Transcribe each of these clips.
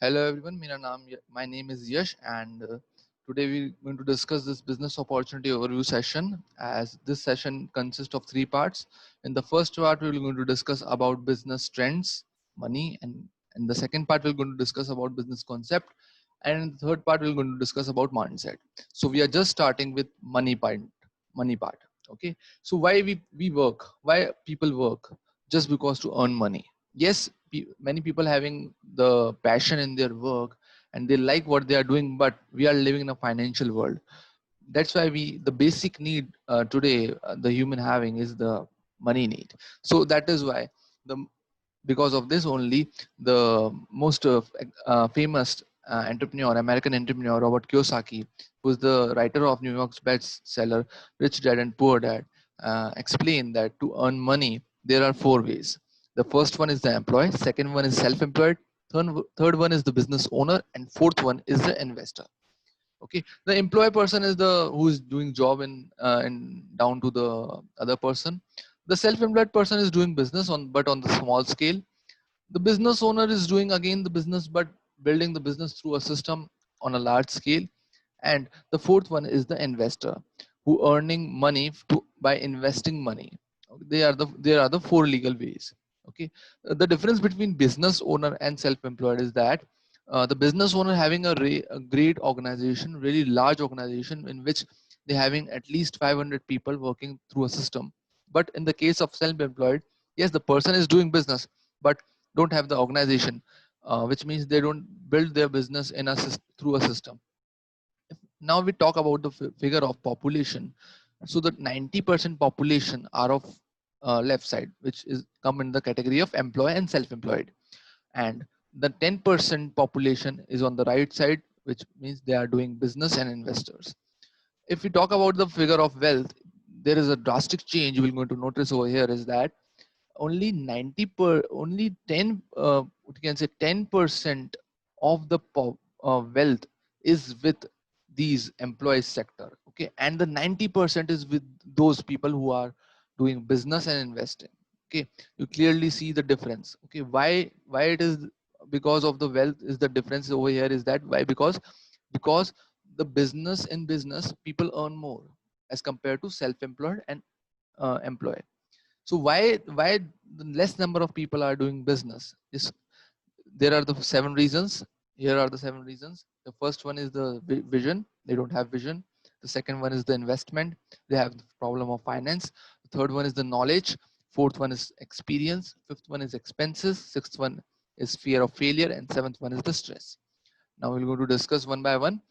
Hello everyone, my name is Yash and today we're going to discuss this business opportunity overview session as this session consists of three parts. In the first part, we're going to discuss about business trends, money, and in the second part, we're going to discuss about business concept, and in the third part, we're going to discuss about mindset. So we are just starting with money part. Okay, so why we work? Why people work? Just because to earn money. Yes, many people having the passion in their work and they like what they are doing, but we are living in a financial world. That's why we the basic need today the human having is the money need. So that is why the because of this only the most famous entrepreneur, American entrepreneur Robert Kiyosaki, who's the writer of New York's bestseller Rich Dad and Poor Dad, explained that to earn money there are four ways. The first one is the employee, second one is self-employed, third one is the business owner, and fourth one is the investor. Okay, the employee person is the who is doing job in down to the other person. The self-employed person is doing business on but on the small scale. The business owner is doing again the business but building the business through a system on a large scale. And the fourth one is the investor who earning money by investing money. Okay, there are the four legal ways. Okay. The difference between business owner and self-employed is that the business owner having a great organization, really large organization in which they having at least 500 people working through a system. But in the case of self-employed, yes, the person is doing business but don't have the organization, which means they don't build their business through a system. Now we talk about the figure of population. So the 90% population are of left side, which is come in the category of employee and self-employed, and the 10% population is on the right side, which means they are doing business and investors. If we talk about the figure of wealth, there is a drastic change we're going to notice over here is that only only 10 you can say 10% of the wealth is with these employees sector. Okay, and the 90% is with those people who are doing business and investing. Okay, you clearly see the difference. Okay, why it is because of the wealth is the difference over here is that why because the business people earn more as compared to self-employed and employed. So why the less number of people are doing business is there are the seven reasons. Here are the seven reasons. The first one is the vision. They don't have vision. The second one is the investment. They have the problem of finance. The third one is the knowledge. Fourth one is experience. Fifth one is expenses. Sixth one is fear of failure, and seventh one is the stress. Now we're going to discuss one by one.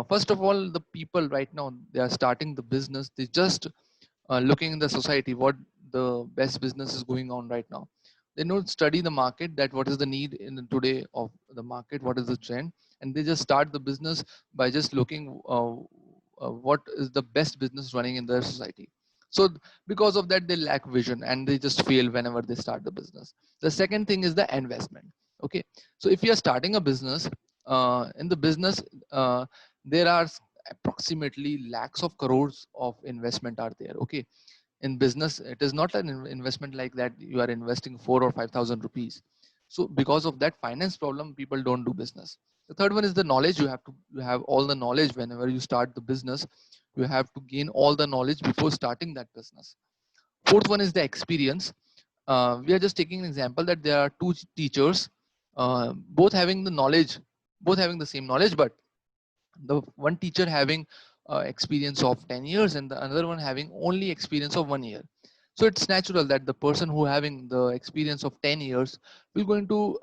First of all, the people right now they are starting the business. They just looking in the society what the best business is going on right now. They don't study the market, that what is the need in today of the market, what is the trend, and they just start the business by just looking what is the best business running in their society. So because of that they lack vision and they just fail whenever they start the business. The second thing is the investment. Okay, so if you are starting a business, in the business there are approximately lakhs of crores of investment are there. Okay, in business it is not an investment like that you are investing 4 or 5,000 rupees. So because of that finance problem people don't do business. The third one is the knowledge. You have all the knowledge whenever you start the business. You have to gain all the knowledge before starting that business. Fourth one is the experience. We are just taking an example that there are two teachers, both having the knowledge, both having the same knowledge, but the one teacher having experience of 10 years and the another one having only experience of 1 year. So it's natural that the person who having the experience of 10 years will going to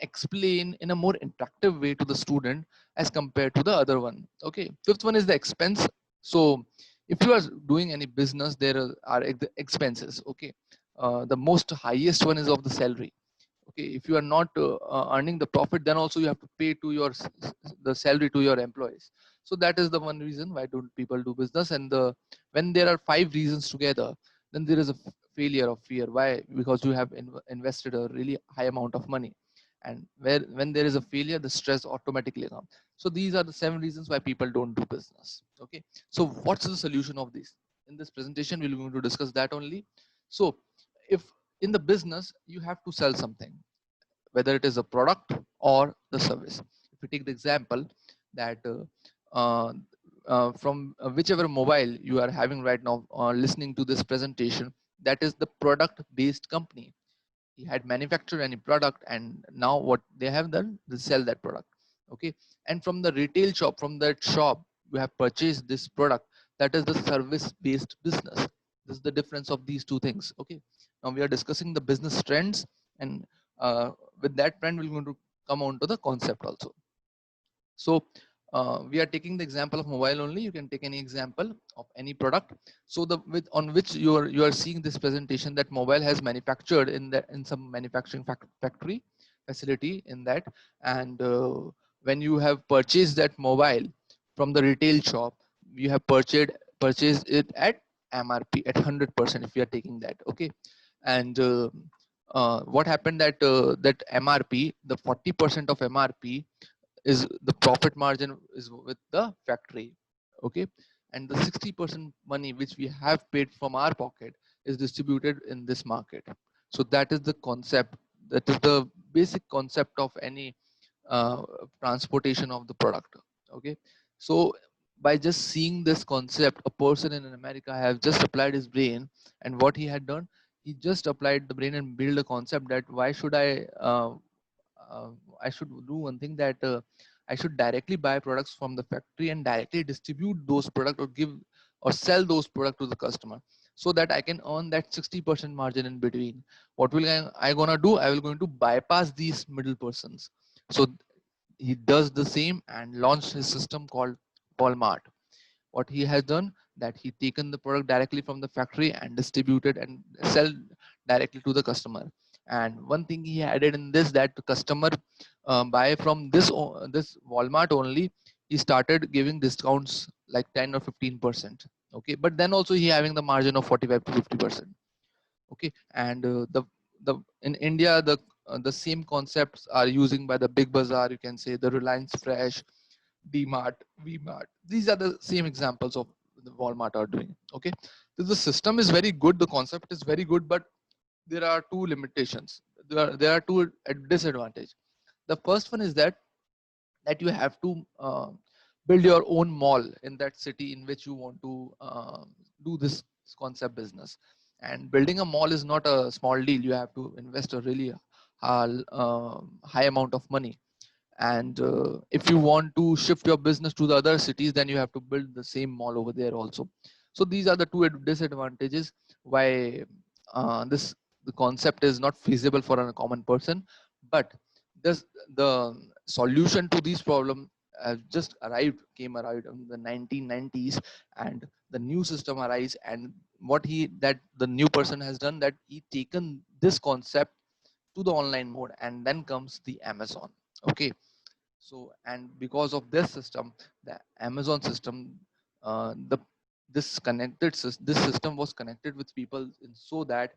explain in a more interactive way to the student as compared to the other one. Okay, fifth one is the expense. So if you are doing any business there are expenses. Okay, the most highest one is of the salary. Okay, if you are not earning the profit then also you have to pay to the salary to your employees. So that is the one reason why don't people do business. And the when there are five reasons together, then there is a failure of fear. Why? Because you have invested a really high amount of money, and where when there is a failure the stress automatically comes. So these are the seven reasons why people don't do business. Okay, so what's the solution of this? In this presentation we're going to discuss that only. So if in the business you have to sell something, whether it is a product or the service. If we take the example that uh, from whichever mobile you are having right now, listening to this presentation, that is the product based company. He had manufactured any product, and now what they have done, they sell that product. Okay, and from the retail shop, from that shop you have purchased this product, that is the service based business. This is the difference of these two things. Okay, now we are discussing the business trends, and with that trend we're going to come on to the concept also. So we are taking the example of mobile only. You can take any example of any product. So the with on which you are seeing this presentation, that mobile has manufactured in some manufacturing factory facility in that, and when you have purchased that mobile from the retail shop, you have purchased it at MRP at 100% if you are taking that. Okay, and what happened that that MRP, the 40% of MRP is the profit margin is with the factory. Okay, and the 60% money which we have paid from our pocket is distributed in this market. So that is the concept, that is the basic concept of any uh, transportation of the product. Okay, so by just seeing this concept, a person in America have just applied his brain, and what he had done, he just applied the brain and build a concept that why should uh, I should do one thing, that I should directly buy products from the factory and directly distribute those products or give or sell those products to the customer, so that I can earn that 60% margin in between. What will I gonna do? I will going to bypass these middle persons. So he does the same and launched his system called Walmart. What he has done, that he taken the product directly from the factory and distributed and sell directly to the customer. And one thing he added in this, that the customer buy from this Walmart only, he started giving discounts like 10 or 15%. Okay, but then also he having the margin of 45 to 50%. Okay, and the in India, the same concepts are using by the Big Bazaar, you can say the Reliance Fresh, DMart, VMart. These are the same examples of the Walmart are doing. Okay, so the system is very good, the concept is very good, but there are two limitations. There are two disadvantages. The first one is that you have to build your own mall in that city in which you want to do this concept business. And building a mall is not a small deal. You have to invest a really high amount of money. And if you want to shift your business to the other cities, then you have to build the same mall over there also. So these are the two disadvantages why this the concept is not feasible for a common person. But this the solution to these problem just arrived in the 1990s, and the new system arise. And what he that the new person has done, that he taken this concept to the online mode, and then comes the Amazon. Okay, so and because of this system, the Amazon system, the this system was connected with people so that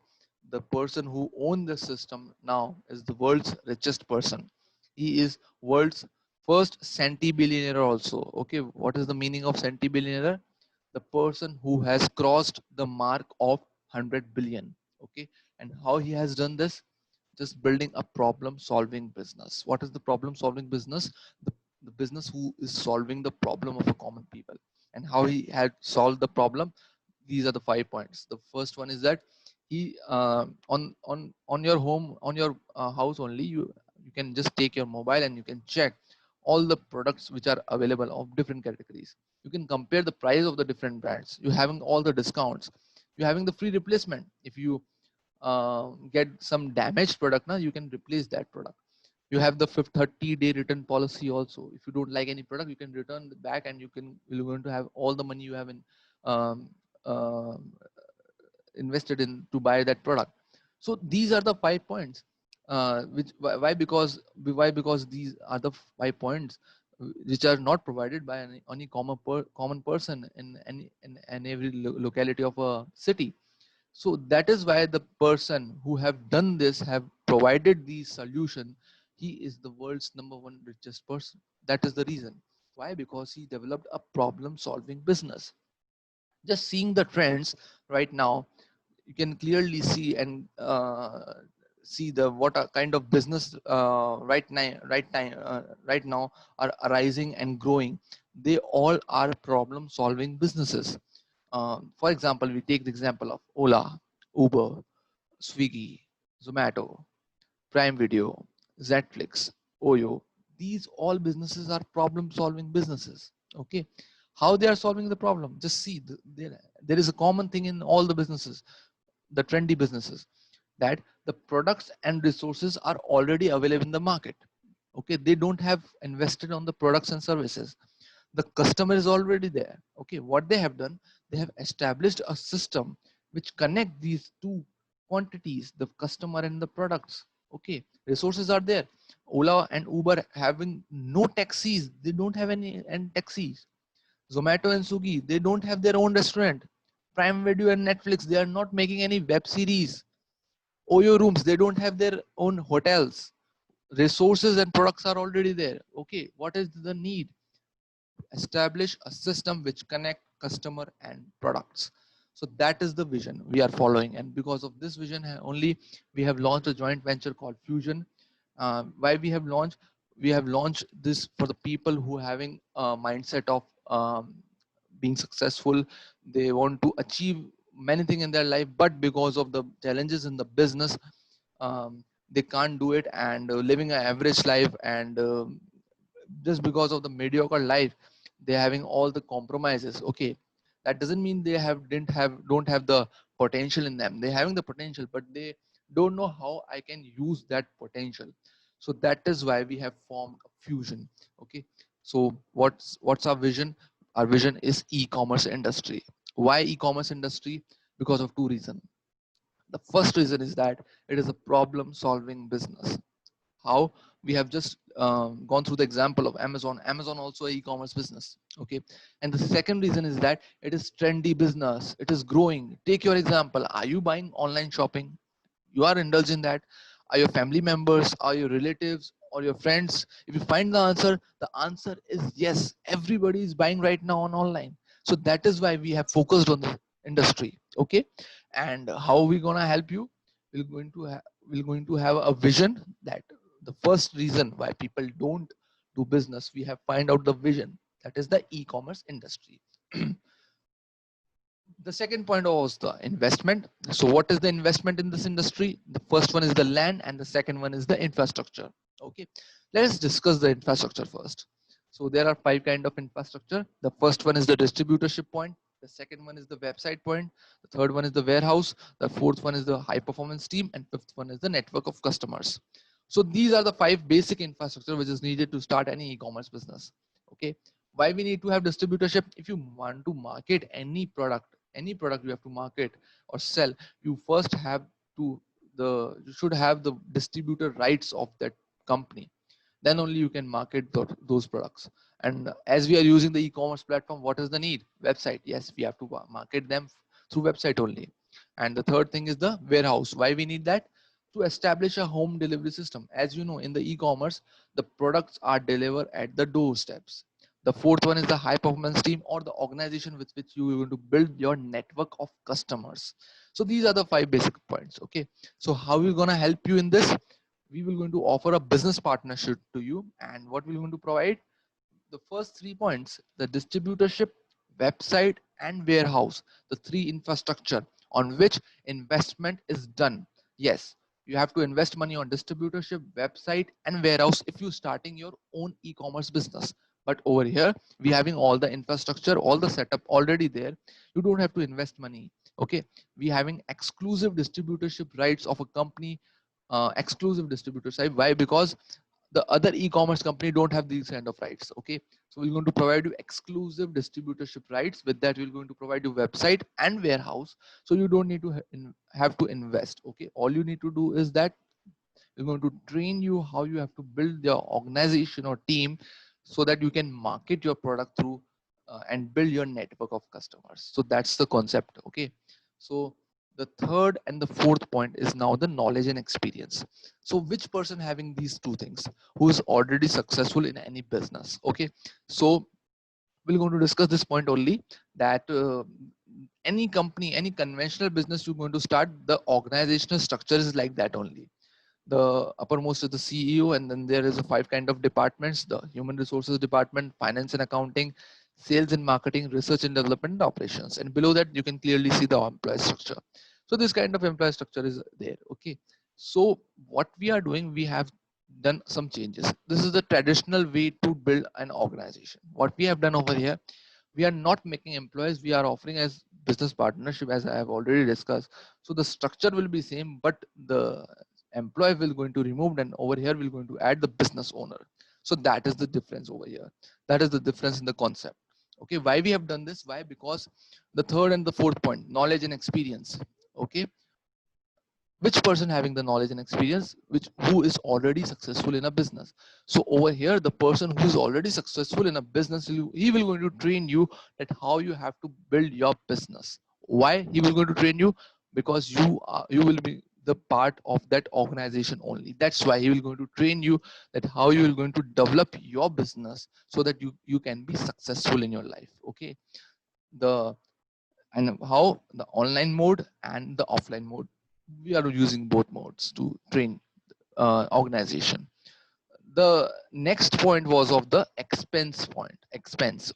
the person who owned the system now is the world's richest person. He is world's first centi-billionaire also. Okay, what is the meaning of centi-billionaire? The person who has crossed the mark of 100 billion. Okay, and how he has done this? Just building a problem solving business. What is the problem solving business? The business who is solving the problem of a common people. And how he had solved the problem, these are the 5 points. The first one is that he on your home, on your house only, you can just take your mobile and you can check all the products which are available of different categories. You can compare the price of the different brands. You having all the discounts, you having the free replacement. If you get some damaged product now, you can replace that product. You have the 30-day return policy also. If you don't like any product, you can return it back, and you're going to have all the money you have in um, uh, invested in to buy that product. So these are the 5 points. Which why because these are the 5 points which are not provided by any common person in every locality of a city. So that is why the person who have done this, have provided these solution, he is the world's number one richest person. That is the reason. Why? Because he developed a problem solving business. Just seeing the trends right now, you can clearly see, and see the what a kind of business right now are arising and growing. They all are problem solving businesses. For example, we take the example of Ola, Uber, Swiggy, Zomato, Prime Video, Netflix, Oyo. These all businesses are problem solving businesses. Okay. How they are solving the problem? Just see, there is a common thing in all the businesses, the trendy businesses, that the products and resources are already available in the market. Okay. They don't have invested on the products and services. The customer is already there. Okay. What they have done, they have established a system which connect these two quantities, the customer and the products. Okay. Resources are there. Ola and Uber having no taxis, they don't have any and taxis. Zomato and Swiggy, they don't have their own restaurant. Prime Video and Netflix, they are not making any web series. Oyo rooms, they don't have their own hotels. Resources and products are already there. Okay, what is the need? Establish a system which connect customer and products. So that is the vision we are following, and because of this vision only, we have launched a joint venture called Fusion. Why we have launched this for the people who having a mindset of being successful. They want to achieve many things in their life, but because of the challenges in the business, they can't do it, and living an average life, and just because of the mediocre life, they're having all the compromises. Okay, that doesn't mean they don't have the potential in them. They're having the potential, but they don't know how I can use that potential. So that is why we have formed Fusion. Okay, so what's our vision? Our vision is e-commerce industry. Why e-commerce industry? Because of two reasons. The first reason is that it is a problem solving business. How? We have just gone through the example of Amazon also a e-commerce business. Okay, and the second reason is that it is trendy business, it is growing. Take your example, are you buying online shopping? You are indulged in that? Are your family members, are your relatives or your friends? If you find the answer is yes. Everybody is buying right now on online. So that is why we have focused on the industry. Okay, and how are we gonna help you? We're going to have a vision. That the first reason why people don't do business, we have find out the vision, that is the e-commerce industry. The second point was the investment. So what is the investment in this industry? The first one is the land and the second one is the infrastructure. Okay, let's discuss the infrastructure first. So there are five kind of infrastructure. The first one is the distributorship point. The second one is the website point. The third one is the warehouse. The fourth one is the high performance team, and fifth one is the network of customers. So these are the five basic infrastructure which is needed to start any e-commerce business. Okay, why we need to have distributorship? If you want to market any product you have to market or sell, you first have to you should have the distributor rights of that company. Then only you can market those products. And as we are using the e-commerce platform, what is the need? Website. Yes, we have to market them through website only. And the third thing is the warehouse. Why we need that? To establish a home delivery system. As you know, in the e-commerce, the products are delivered at the doorsteps. The fourth one is the high performance team, or the organization with which you are going to build your network of customers. So these are the five basic points. Okay, so how are we going to help you in this? We will going to offer a business partnership to you, and what we're going to provide, the first 3 points, the distributorship, website and warehouse, the three infrastructure on which investment is done. Yes, you have to invest money on distributorship, website and warehouse if you're starting your own e-commerce business. But over here we having all the infrastructure, all the setup already there. You don't have to invest money. Okay, we having exclusive distributorship rights of a company, exclusive distributor side. Why? Because the other e-commerce company don't have these kind of rights. Okay, so we're going to provide you exclusive distributorship rights. With that, we're going to provide you website and warehouse, so you don't need to have to invest. Okay, all you need to do is that we're going to train you how you have to build your organization or team, so that you can market your product through and build your network of customers. So that's the concept. Okay, so the third and the fourth point is now the knowledge and experience. So which person having these two things, who is already successful in any business? Okay, so we're going to discuss this point only, that any company, any conventional business you're going to start, the organizational structure is like that only. The uppermost is the CEO, and then there is a 5 kind of departments: the human resources department, finance and accounting, sales and marketing, research and development, and operations. And below that, you can clearly see the employee structure. So this kind of employee structure is there. Okay. So what we are doing, we have done some changes. This is the traditional way to build an organization. What we have done over here, we are not making employees, we are offering as business partnership, as I have already discussed. So the structure will be same, but the employee will going to remove, and over here we're going to add the business owner. So that is the difference over here. That is the difference in the concept. Okay, why we have done this? Why? Because the third and the fourth point, knowledge and experience. Okay, which person having the knowledge and experience, which who is already successful in a business. So over here, the person who is already successful in a business, he will going to train you that how you have to build your business. Why he will going to train you? Because you will be the part of that organization only. That's why he will going to train you that how you will going to develop your business so that you can be successful in your life. Okay, the and how the online mode and the offline mode, we are using both modes to train organization. The next point was of the expense.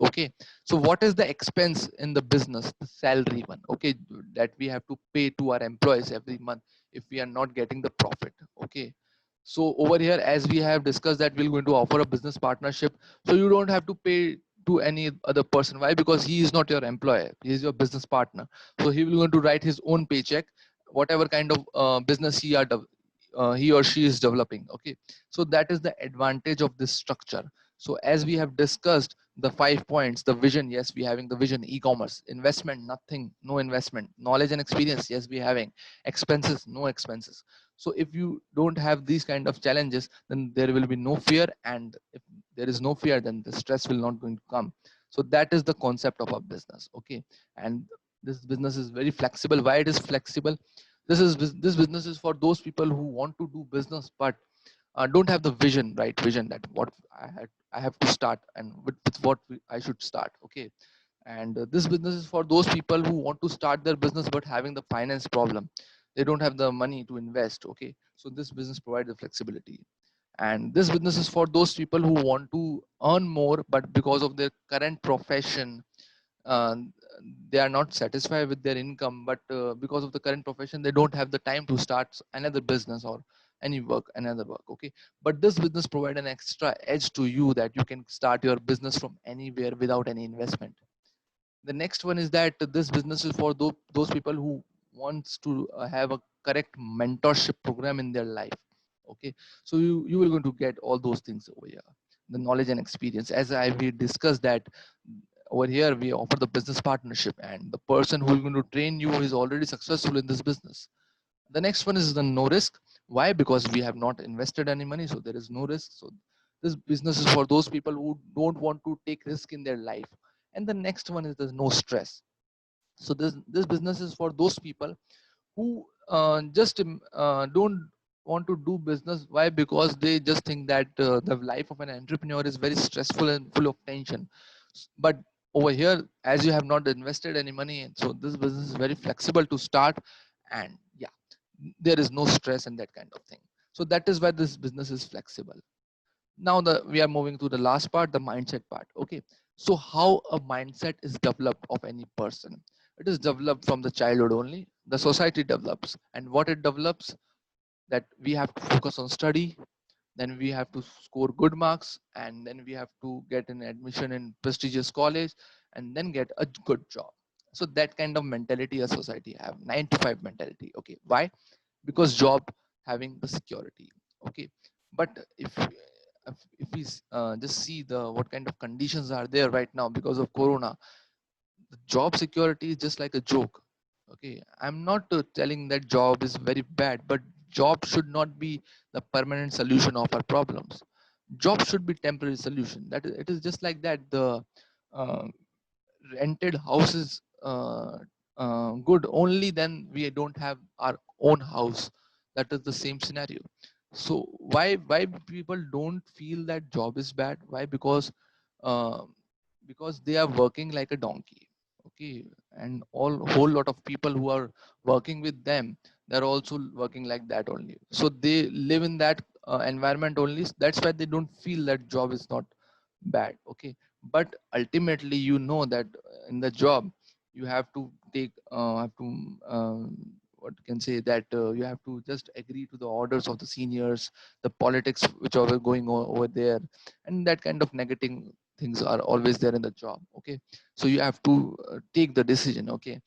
Okay, so what is the expense in the business? The salary one. Okay, that we have to pay to our employees every month if we are not getting the profit. Okay, so over here, as we have discussed, that we're going to offer a business partnership, so you don't have to pay to any other person. Why? Because he is not your employer, he is your business partner. So he will going to write his own paycheck, whatever kind of business he or she is developing. Okay, so that is the advantage of this structure. So as we have discussed the 5 points, the vision, yes, we having the vision. E-commerce, investment, nothing, no investment. Knowledge and experience, yes, we having. Expenses, no expenses. So if you don't have these kind of challenges, then there will be no fear, and if there is no fear, then the stress will not going to come. So that is the concept of a business. Okay, and this business is very flexible. Why it is flexible? This business is for those people who want to do business but don't have the vision, right vision, that what I have to start, and with what I should start. Okay, and this business is for those people who want to start their business but having the finance problem, they don't have the money to invest. Okay, so this business provides the flexibility. And this business is for those people who want to earn more, but because of their current profession, uh, they are not satisfied with their income, but because of the current profession, they don't have the time to start another business or another work. Okay, but this business provide an extra edge to you, that you can start your business from anywhere without any investment. The next one is that this business is for those people who wants to have a correct mentorship program in their life. Okay, so you will going to get all those things over here, the knowledge and experience. As we discussed that over here we offer the business partnership, and the person who is going to train you is already successful in this business. The next one is the no risk. Why? Because we have not invested any money, so there is no risk. So this business is for those people who don't want to take risk in their life. And the next one is there's no stress. So this business is for those people who just don't want to do business. Why? Because they just think that the life of an entrepreneur is very stressful and full of tension. But over here, as you have not invested any money, so this business is very flexible to start, and yeah, there is no stress and that kind of thing. So that is why this business is flexible. Now we are moving to the last part, the mindset part. Okay, so how a mindset is developed of any person? It is developed from the childhood only. The society develops, and what it develops, that we have to focus on study, then we have to score good marks, and then we have to get an admission in prestigious college, and then get a good job. So that kind of mentality a society have, 9 to 5 mentality. Okay, why? Because job having the security. Okay, but if we just see the what kind of conditions are there right now because of corona, the job security is just like a joke. Okay, I'm not telling that job is very bad, but job should not be the permanent solution of our problems. Job should be temporary solution. That it is just like that. The uh, rented houses good only then we don't have our own house. That is the same scenario. So why people don't feel that job is bad? Why? Uh, because they are working like a donkey. Okay, and all whole lot of people who are working with them, they're also working like that only. So they live in that environment only. That's why they don't feel that job is not bad. Okay, but ultimately you know that in the job you have to take have to what you can say that you have to just agree to the orders of the seniors, the politics which are going on over there, and that kind of negative things are always there in the job. Okay, so you have to take the decision. Okay,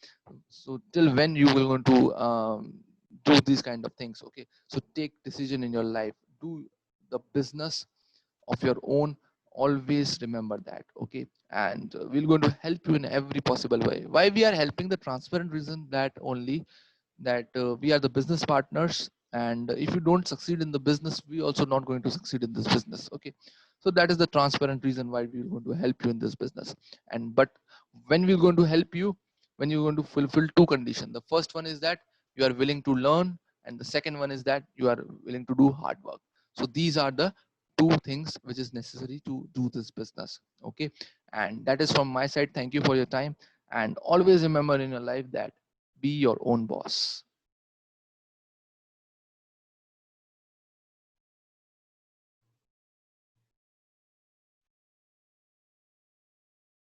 so till when you will going to do these kind of things. Okay, so take decision in your life, do the business of your own, always remember that. Okay, and we're going to help you in every possible way. Why we are helping? The transparent reason that only that we are the business partners, and if you don't succeed in the business, we also not going to succeed in this business. Okay, so that is the transparent reason why we're going to help you in this business. And but when we're going to help you, when you're going to fulfill two conditions. The first one is that you are willing to learn, and the second one is that you are willing to do hard work. So these are the two things which is necessary to do this business. Okay, and that is from my side. Thank you for your time, and always remember in your life that be your own boss.